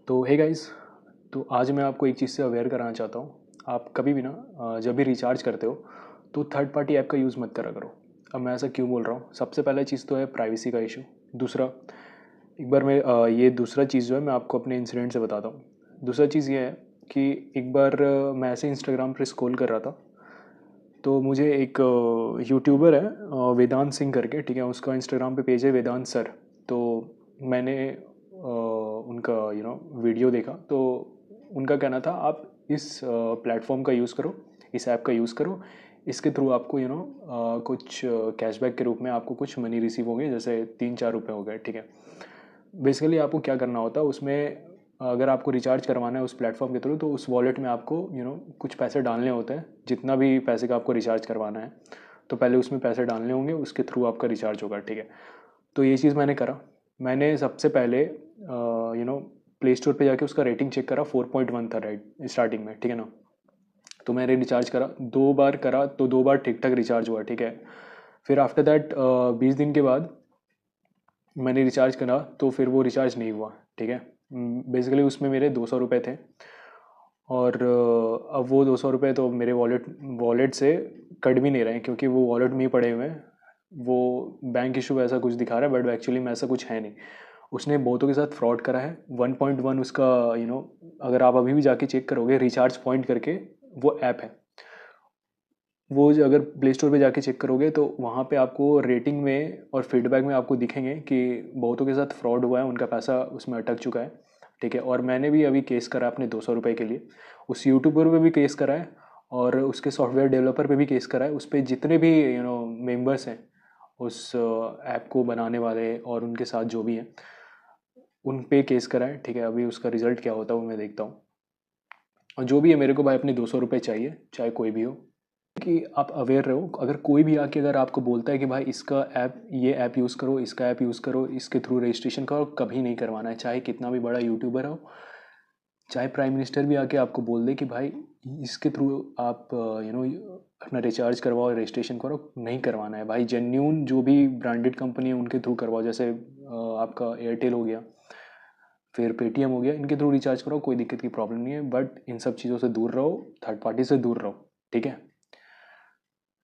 तो hey guys, तो आज मैं आपको एक चीज़ से अवेयर कराना चाहता हूँ। आप कभी भी ना जब भी रिचार्ज करते हो तो थर्ड पार्टी ऐप का यूज़ मत करा करो। अब मैं ऐसा क्यों बोल रहा हूँ? सबसे पहला चीज़ तो है प्राइवेसी का इशू। दूसरा, एक बार मैं ये दूसरा चीज़ जो है मैं आपको अपने इंसिडेंट से बताता हूँ। दूसरा चीज़ ये है कि एक बार मैं ऐसे इंस्टाग्राम पर स्क्रॉल कर रहा था, तो मुझे एक यूट्यूबर है वेदांत सिंह करके, ठीक है, उसका इंस्टाग्राम पे पेज है वेदांत सर। तो मैंने उनका वीडियो देखा, तो उनका कहना था आप इस प्लेटफॉर्म का यूज़ करो, इस ऐप का यूज़ करो। इसके थ्रू आपको कुछ कैशबैक के रूप में आपको कुछ मनी रिसीव होंगे, जैसे 3-4 रुपये हो गए, ठीक है। बेसिकली आपको क्या करना होता है उसमें, अगर आपको रिचार्ज करवाना है उस प्लेटफॉर्म के थ्रू, तो उस वॉलेट में आपको कुछ पैसे डालने होते हैं, जितना भी पैसे का आपको रिचार्ज करवाना है। तो पहले उसमें पैसे डालने होंगे, उसके थ्रू आपका रिचार्ज होगा, ठीक है। तो ये चीज़ मैंने करा। मैंने सबसे पहले प्ले स्टोर पे जाके उसका रेटिंग चेक करा, 4.1 था राइट स्टार्टिंग में, ठीक है ना। तो मैंने रिचार्ज करा, 2 बार करा, तो 2 बार ठीक ठाक रिचार्ज हुआ, ठीक है। फिर आफ्टर दैट 20 दिन के बाद मैंने रिचार्ज करा, तो फिर वो रिचार्ज नहीं हुआ, ठीक है। बेसिकली उसमें मेरे 200 रुपये थे, और अब वो 200 रुपये तो मेरे वॉलेट से कट भी नहीं रहे हैं, क्योंकि वो वॉलेट में ही पड़े हुए हैं। वो बैंक इशू ऐसा कुछ दिखा रहा है, बट एक्चुअली में ऐसा कुछ है नहीं। उसने बहुतों के साथ फ्रॉड करा है। 1.1 उसका, अगर आप अभी भी जाके चेक करोगे रिचार्ज पॉइंट करके, वो ऐप है, वो अगर प्ले स्टोर पे जाके चेक करोगे तो वहाँ पे आपको रेटिंग में और फीडबैक में आपको दिखेंगे कि बहुतों के साथ फ्रॉड हुआ है, उनका पैसा उसमें अटक चुका है, ठीक है। और मैंने भी अभी केस करा अपने 200 रुपये के लिए, उस यूट्यूबर पे भी केस करा है, और उसके सॉफ्टवेयर डेवलपर पे भी केस करा है। उस पर जितने भी मेंबर्स हैं उस ऐप को बनाने वाले और उनके साथ जो भी हैं, उन पे केस करा है, ठीक है। अभी उसका रिजल्ट क्या होता है वो मैं देखता हूँ। और जो भी है, मेरे को भाई अपने 200 रुपये चाहिए, चाहे कोई भी हो। कि आप अवेयर रहो, अगर कोई भी आके अगर आपको बोलता है कि भाई इसका ऐप, ये ऐप यूज़ करो, इसका ऐप यूज़ करो, इसके थ्रू रजिस्ट्रेशन करो, कभी नहीं करवाना है, चाहे कितना भी बड़ा यूट्यूबर हो, चाहे प्राइम मिनिस्टर भी आके आपको बोल दे कि भाई इसके थ्रू आप अपना रिचार्ज करवाओ, रजिस्ट्रेशन करो, नहीं करवाना है भाई। जेन्यून जो भी ब्रांडेड कंपनी है उनके थ्रू करवाओ, जैसे आपका एयरटेल हो गया, फिर पेटीएम हो गया, इनके थ्रू रिचार्ज करो, कोई दिक्कत की प्रॉब्लम नहीं है। बट इन सब चीज़ों से दूर रहो, थर्ड पार्टी से दूर रहो, ठीक है।